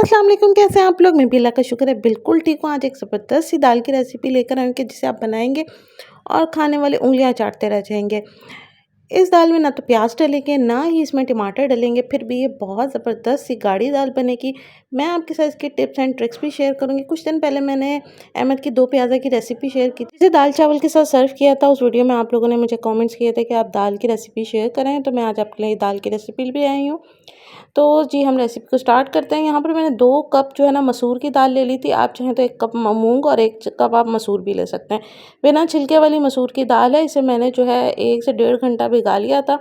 अस्सलाम वालेकुम, कैसे हैं आप लोग। मैं भी अल्लाह का शुक्र है बिल्कुल ठीक हूँ। आज एक ज़बरदस्त सी दाल की रेसिपी लेकर आए हैं कि जिसे आप बनाएंगे और खाने वाले उँगलियां चाटते रह जाएंगे। इस दाल में ना तो प्याज डलेंगे, ना ही इसमें टमाटर डलेंगे, फिर भी ये बहुत ज़बरदस्त सी गाढ़ी दाल बनेगी। मैं आपके साथ इसकी टिप्स एंड ट्रिक्स भी शेयर करूँगी। कुछ दिन पहले मैंने अहमद की 2 प्याज़ा की रेसिपी शेयर की थी, जिसे दाल चावल के साथ सर्व किया था। उस वीडियो में आप लोगों ने मुझे कमेंट्स किए थे कि आप दाल की रेसिपी शेयर करें, तो मैं आज आपके लिए दाल की रेसिपी भी आई हूँ। तो जी हम रेसिपी को स्टार्ट करते हैं। यहाँ पर मैंने 2 कप जो है ना मसूर की दाल ले ली थी। आप चाहें तो 1 कप मूंग और 1 कप आप मसूर भी ले सकते हैं। बिना छिलके वाली मसूर की दाल है, इसे मैंने जो है 1 से डेढ़ घंटा भिगा लिया था।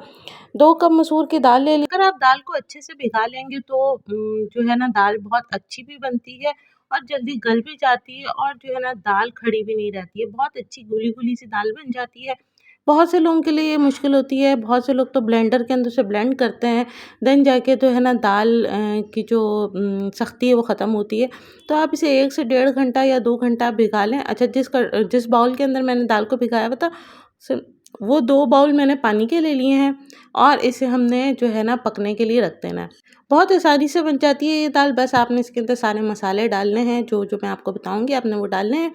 2 कप मसूर की दाल ले ली। अगर आप दाल को अच्छे से भिगा लेंगे तो जो है ना दाल बहुत अच्छी भी बनती है और जल्दी गल भी जाती है, और जो है ना दाल खड़ी भी नहीं रहती है। बहुत अच्छी घुली-घुली सी दाल बन जाती है। बहुत से लोगों के लिए ये मुश्किल होती है। बहुत से लोग तो ब्लेंडर के अंदर से ब्लेंड करते हैं, देन जाके तो है ना दाल की जो सख्ती है वो ख़त्म होती है। तो आप इसे 1 से डेढ़ घंटा या 2 घंटा आप भिगा लें। अच्छा, जिस बाउल के अंदर मैंने दाल को भिगाया हुआ था, स वो 2 बाउल मैंने पानी के ले लिए हैं और इसे हमने जो है ना पकने के लिए रख देना है। बहुत आसानी से बन जाती है ये दाल। बस आपने इसके अंदर सारे मसाले डालने हैं, जो मैं आपको बताऊँगी आपने वो डालने हैं,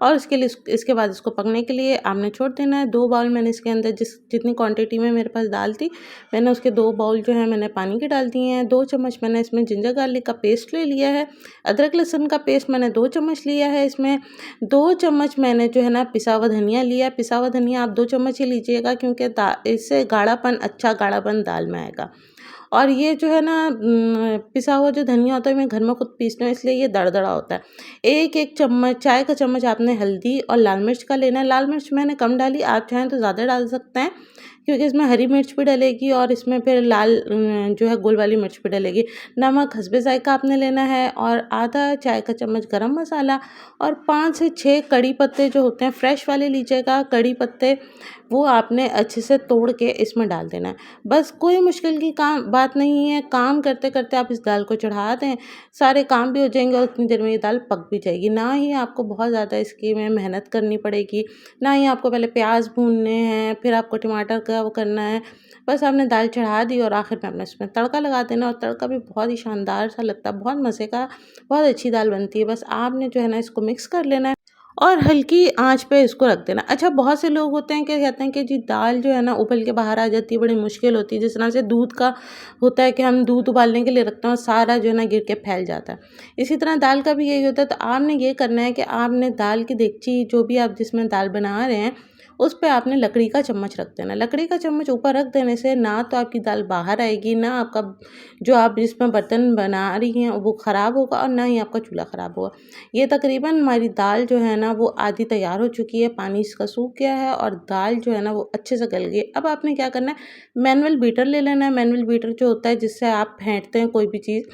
और इसके लिए इसके बाद इसको पकने के लिए आपने छोड़ देना है। 2 बाउल मैंने इसके अंदर जितनी क्वांटिटी में मेरे पास दाल थी, मैंने उसके 2 बाउल जो है मैंने पानी के डाल दिए हैं। 2 चम्मच मैंने इसमें जिंजर गार्लिक का पेस्ट ले लिया है। अदरक लहसुन का पेस्ट मैंने 2 चम्मच लिया है। इसमें 2 चम्मच मैंने जो है ना पिसा हुआ धनिया लिया। पिसा हुआ धनिया आप 2 चम्मच ही लीजिएगा, क्योंकि इससे गाढ़ापन, अच्छा गाढ़ापन दाल में आएगा। और ये जो है ना पिसा हुआ जो धनिया होता है, मैं घर में खुद पीसती हूँ, इसलिए ये दरदरा होता है। 1-1 चम्मच, चाय का चम्मच आपने हल्दी और लाल मिर्च का लेना है। लाल मिर्च मैंने कम डाली, आप चाहें तो ज़्यादा डाल सकते हैं, क्योंकि इसमें हरी मिर्च भी डलेगी और इसमें फिर लाल जो है गोल वाली मिर्च भी डलेगी। नमक हस्बे ज़ायक़ा आपने लेना है, और आधा चाय का चम्मच गरम मसाला, और 5 से 6 कड़ी पत्ते जो होते हैं फ्रेश वाले लीजिएगा। कड़ी पत्ते वो आपने अच्छे से तोड़ के इसमें डाल देना है। बस कोई मुश्किल की काम बात नहीं है। काम करते करते आप इस दाल को चढ़ा दें, सारे काम भी हो जाएंगे और उतनी देर में ये दाल पक भी जाएगी। ना ही आपको बहुत ज़्यादा इसकी में मेहनत करनी पड़ेगी, ना ही आपको पहले प्याज भूनने हैं, फिर आपको टमाटर का वो करना है। बस आपने दाल चढ़ा दी और आखिर में आपने इसमें तड़का लगा देना, और तड़का भी बहुत ही शानदार सा लगता है, बहुत मज़े का, बहुत अच्छी दाल बनती है। बस आपने जो है ना इसको मिक्स कर लेना है और हल्की आंच पे इसको रख देना। अच्छा, बहुत से लोग होते हैं कि कहते हैं कि जी दाल जो है ना उबल के बाहर आ जाती है, बड़ी मुश्किल होती है। जिस तरह से दूध का होता है कि हम दूध उबालने के लिए रखते हैं और सारा जो है ना गिर के फैल जाता है, इसी तरह दाल का भी यही होता है। तो आपने ये करना है कि आपने दाल की डेगची, जो भी आप जिसमें दाल बना रहे हैं, उस पे आपने लकड़ी का चम्मच रख देना। लकड़ी का चम्मच ऊपर रख देने से ना तो आपकी दाल बाहर आएगी, ना आपका जो आप जिसमें बर्तन बना रही हैं वो ख़राब होगा, और ना ही आपका चूल्हा ख़राब होगा। ये तकरीबन हमारी दाल जो है ना वो आधी तैयार हो चुकी है, पानी इसका सूख गया है और दाल जो है ना वो अच्छे से गल गई है। अब आपने क्या करना है, मैनुअल बीटर ले लेना है। मैनुअल बीटर जो होता है जिससे आप फेंटते हैं कोई भी चीज़,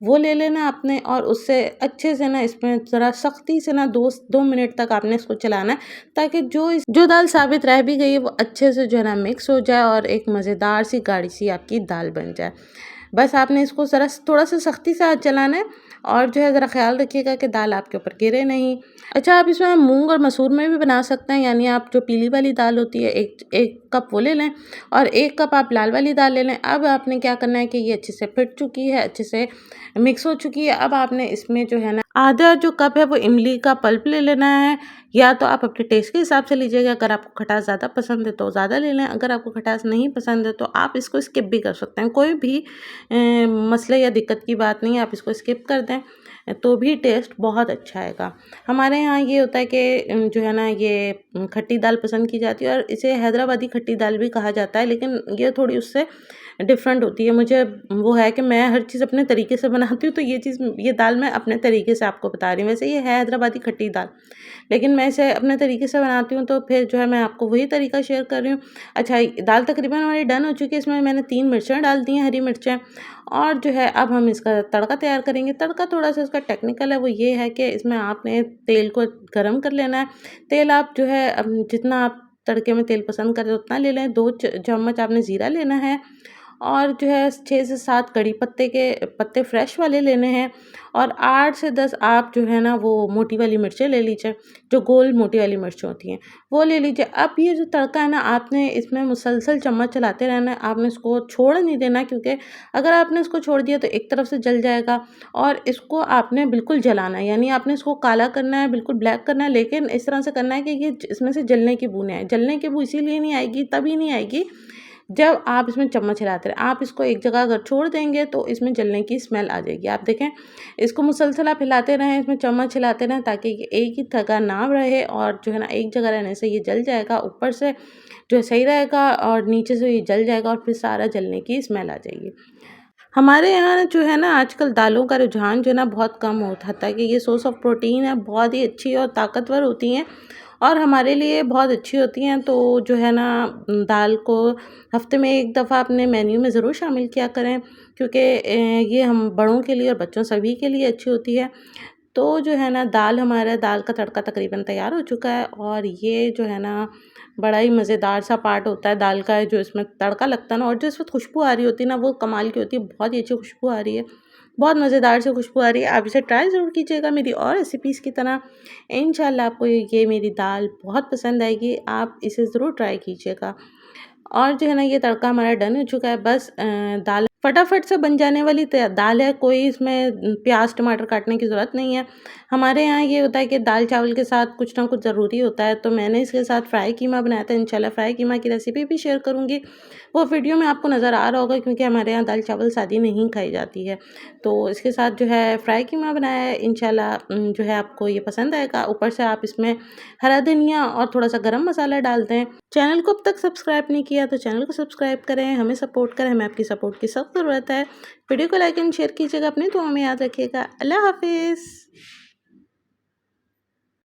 वो ले लेना है आपने, और उससे अच्छे से ना इसमें ज़रा सख्ती से ना 2 मिनट तक आपने इसको चलाना है, ताकि जो दाल साबित रह भी गई है वो अच्छे से जो है ना मिक्स हो जाए और एक मज़ेदार सी गाढ़ी सी आपकी दाल बन जाए। बस आपने इसको ज़रा थोड़ा सा सख्ती से हाथ चलाना है, और जो है ज़रा ख़्याल रखिएगा कि दाल आपके ऊपर गिरे नहीं। अच्छा, आप इसमें मूंग और मसूर में भी बना सकते हैं, यानी आप जो पीली वाली दाल होती है, एक कप वो ले लें और 1 कप आप लाल वाली दाल ले लें। अब आपने क्या करना है कि ये अच्छे से फिट चुकी है, अच्छे से मिक्स हो चुकी है। अब आपने इसमें जो है ना आधा जो कप है वो इमली का पल्प ले लेना है, या तो आप अपने टेस्ट के हिसाब से लीजिएगा। अगर आपको खटास ज़्यादा पसंद है तो ज़्यादा ले लें, अगर आपको खटास नहीं पसंद है तो आप इसको स्किप भी कर सकते हैं। कोई भी मसले या दिक्कत की बात नहीं है, आप इसको स्किप कर दें तो भी टेस्ट बहुत अच्छा आएगा। हमारे यहाँ ये होता है कि जो है ना ये खट्टी दाल पसंद की जाती है, और इसे हैदराबादी खट्टी दाल भी कहा जाता है, लेकिन ये थोड़ी उससे डिफरेंट होती है। मुझे वो है कि मैं हर चीज़ अपने तरीके से बनाती हूँ, तो ये दाल मैं अपने तरीके से आपको बता रही हूँ। वैसे ये है हैदराबादी खट्टी दाल, लेकिन मैं इसे अपने तरीके से बनाती हूँ, तो फिर जो है मैं आपको वही तरीका शेयर कर रही हूँ। अच्छा, दाल तकरीबन हमारी डन हो चुकी है। इसमें मैंने 3 मिर्चें डाल दी हैं, हरी मिर्चें, और जो है अब हम इसका तड़का तैयार करेंगे। तड़का थोड़ा सा इसका टेक्निकल है, वो ये है कि इसमें आपने तेल को गरम कर लेना है। तेल आप जो है जितना आप तड़के में तेल पसंद करें उतना ले लें। 2 चम्मच आपने ज़ीरा लेना है, और जो है 6 से 7 कड़ी पत्ते के पत्ते फ्रेश वाले लेने हैं और 8 से 10 आप जो है ना वो मोटी वाली मिर्चें ले लीजिए, जो गोल मोटी वाली मिर्चें होती हैं, वो ले लीजिए। अब ये जो तड़का है ना आपने इसमें मुसलसल चम्मच चलाते रहना है, आपने इसको छोड़ नहीं देना क्योंकि अगर आपने इसको छोड़ दिया तो एक तरफ से जल जाएगा और इसको आपने बिल्कुल जलाना है, यानी आपने इसको काला करना है, बिल्कुल ब्लैक करना है, लेकिन इस तरह से करना है कि ये इसमें से जलने की बूँदें आएँ। जलने की बू इसीलिए नहीं आएगी, तभी नहीं आएगी जब आप इसमें चम्मच हिलाते रहें। आप इसको एक जगह अगर छोड़ देंगे तो इसमें जलने की स्मेल आ जाएगी। आप देखें, इसको मुसलसल आप हिलाते रहें, इसमें चम्मच हिलाते रहें ताकि ये एक ही जगह ना रहे और जो है ना एक जगह रहने से ये जल जाएगा, ऊपर से जो है सही रहेगा और नीचे से ये जल जाएगा और फिर सारा जलने की स्मेल आ जाएगी। हमारे यहाँ जो है ना आजकल दालों का रुझान जो है ना बहुत कम होता था कि ये सोर्स ऑफ प्रोटीन है, बहुत ही अच्छी और ताकतवर होती हैं और हमारे लिए बहुत अच्छी होती हैं। तो जो है ना दाल को हफ्ते में एक दफ़ा अपने मेन्यू में ज़रूर शामिल किया करें क्योंकि ये हम बड़ों के लिए और बच्चों सभी के लिए अच्छी होती है। तो जो है ना हमारा दाल का तड़का तकरीबन तैयार हो चुका है और ये जो है ना बड़ा ही मज़ेदार सा पार्ट होता है दाल का, जो इसमें तड़का लगता है ना और जो इसमें खुशबू आ रही होती है ना वो कमाल की होती है, बहुत ही अच्छी खुशबू आ रही है, बहुत मज़ेदार सी खुशबू आ रही है। आप इसे ट्राई ज़रूर कीजिएगा मेरी और रेसिपीज़ की तरह। इंशाल्लाह आपको ये मेरी दाल बहुत पसंद आएगी, आप इसे ज़रूर ट्राई कीजिएगा। और जो है ना ये तड़का हमारा डन हो चुका है, बस दाल फटाफट से बन जाने वाली दाल है, कोई इसमें प्याज टमाटर काटने की ज़रूरत नहीं है। हमारे यहाँ ये होता है कि दाल चावल के साथ कुछ ना कुछ ज़रूरी होता है, तो मैंने इसके साथ फ्राई कीमा बनाया था। इंशाल्लाह फ्राई कीमा की रेसिपी भी शेयर करूँगी, वो वीडियो में आपको नज़र आ रहा होगा क्योंकि हमारे यहाँ दाल चावल सादी नहीं खाई जाती है। तो इसके साथ जो है फ्राई कीमा बनाया है, इंशाल्लाह जो है आपको ये पसंद आएगा। ऊपर से आप इसमें हरा धनिया और थोड़ा-सा गरम मसाला डाल दें। चैनल को अब तक सब्सक्राइब नहीं किया तो चैनल को सब्सक्राइब करें, हमें सपोर्ट करें, हमें आपकी सपोर्ट की सख्त ज़रूरत है। वीडियो को लाइक एंड शेयर कीजिएगा, अपनी दुआ में याद रखिएगा। अल्लाह हाफ़िज़।